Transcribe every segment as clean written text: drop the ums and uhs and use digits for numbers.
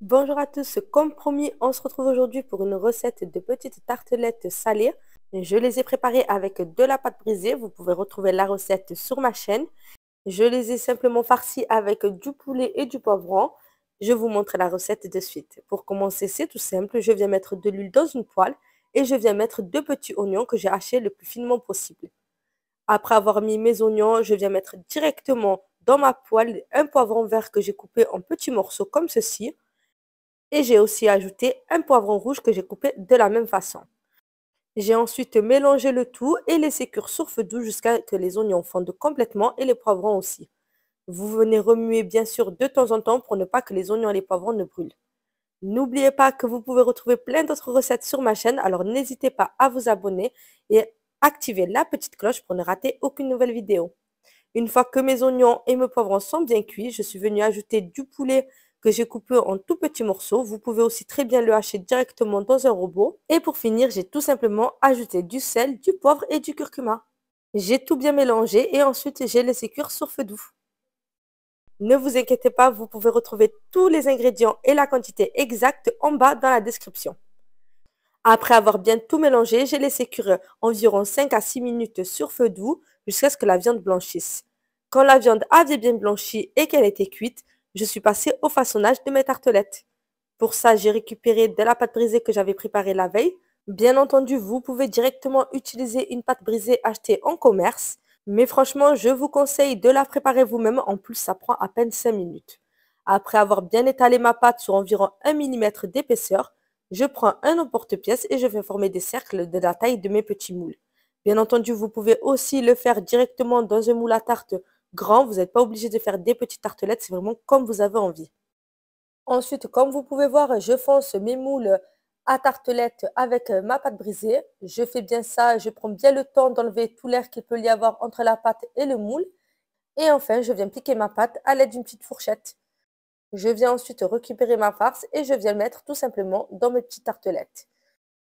Bonjour à tous, comme promis, on se retrouve aujourd'hui pour une recette de petites tartelettes salées. Je les ai préparées avec de la pâte brisée, vous pouvez retrouver la recette sur ma chaîne. Je les ai simplement farcies avec du poulet et du poivron. Je vous montre la recette de suite. Pour commencer, c'est tout simple, je viens mettre de l'huile dans une poêle et je viens mettre 2 petits oignons que j'ai hachés le plus finement possible. Après avoir mis mes oignons, je viens mettre directement dans ma poêle un poivron vert que j'ai coupé en petits morceaux comme ceci. Et j'ai aussi ajouté un poivron rouge que j'ai coupé de la même façon. J'ai ensuite mélangé le tout et laissé cuire sur feu doux jusqu'à ce que les oignons fondent complètement et les poivrons aussi. Vous venez remuer bien sûr de temps en temps pour ne pas que les oignons et les poivrons ne brûlent. N'oubliez pas que vous pouvez retrouver plein d'autres recettes sur ma chaîne, alors n'hésitez pas à vous abonner et activer la petite cloche pour ne rater aucune nouvelle vidéo. Une fois que mes oignons et mes poivrons sont bien cuits, je suis venue ajouter du poulet que j'ai coupé en tout petits morceaux. Vous pouvez aussi très bien le hacher directement dans un robot. Et pour finir, j'ai tout simplement ajouté du sel, du poivre et du curcuma. J'ai tout bien mélangé et ensuite j'ai laissé cuire sur feu doux. Ne vous inquiétez pas, vous pouvez retrouver tous les ingrédients et la quantité exacte en bas dans la description. Après avoir bien tout mélangé, j'ai laissé cuire environ 5 à 6 minutes sur feu doux jusqu'à ce que la viande blanchisse. Quand la viande avait bien blanchi et qu'elle était cuite, je suis passée au façonnage de mes tartelettes. Pour ça, j'ai récupéré de la pâte brisée que j'avais préparée la veille. Bien entendu, vous pouvez directement utiliser une pâte brisée achetée en commerce, mais franchement, je vous conseille de la préparer vous-même. En plus, ça prend à peine 5 minutes. Après avoir bien étalé ma pâte sur environ 1 mm d'épaisseur, je prends un emporte-pièce et je fais former des cercles de la taille de mes petits moules. Bien entendu, vous pouvez aussi le faire directement dans un moule à tarte grand. Vous n'êtes pas obligé de faire des petites tartelettes, c'est vraiment comme vous avez envie. Ensuite, comme vous pouvez voir, je fonce mes moules à tartelettes avec ma pâte brisée. Je fais bien ça, je prends bien le temps d'enlever tout l'air qu'il peut y avoir entre la pâte et le moule. Et enfin, je viens piquer ma pâte à l'aide d'une petite fourchette. Je viens ensuite récupérer ma farce et je viens le mettre tout simplement dans mes petites tartelettes.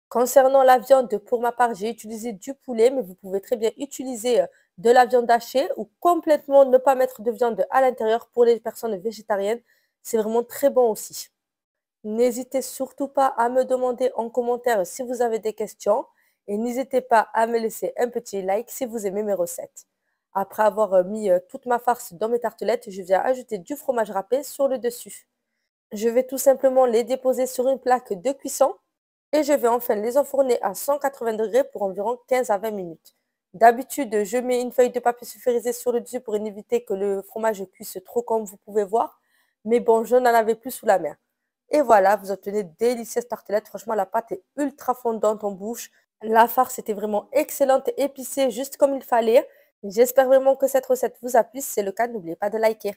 Concernant la viande, pour ma part, j'ai utilisé du poulet, mais vous pouvez très bien utiliser de la viande hachée ou complètement ne pas mettre de viande à l'intérieur pour les personnes végétariennes. C'est vraiment très bon aussi. N'hésitez surtout pas à me demander en commentaire si vous avez des questions et n'hésitez pas à me laisser un petit like si vous aimez mes recettes. Après avoir mis toute ma farce dans mes tartelettes, je viens ajouter du fromage râpé sur le dessus. Je vais tout simplement les déposer sur une plaque de cuisson et je vais enfin les enfourner à 180 degrés pour environ 15 à 20 minutes. D'habitude, je mets une feuille de papier sulfurisé sur le dessus pour éviter que le fromage cuise trop comme vous pouvez voir. Mais bon, je n'en avais plus sous la main. Et voilà, vous obtenez de délicieuses tartelettes. Franchement, la pâte est ultra fondante en bouche. La farce était vraiment excellente et épicée juste comme il fallait. J'espère vraiment que cette recette vous a plu. Si c'est le cas, n'oubliez pas de liker.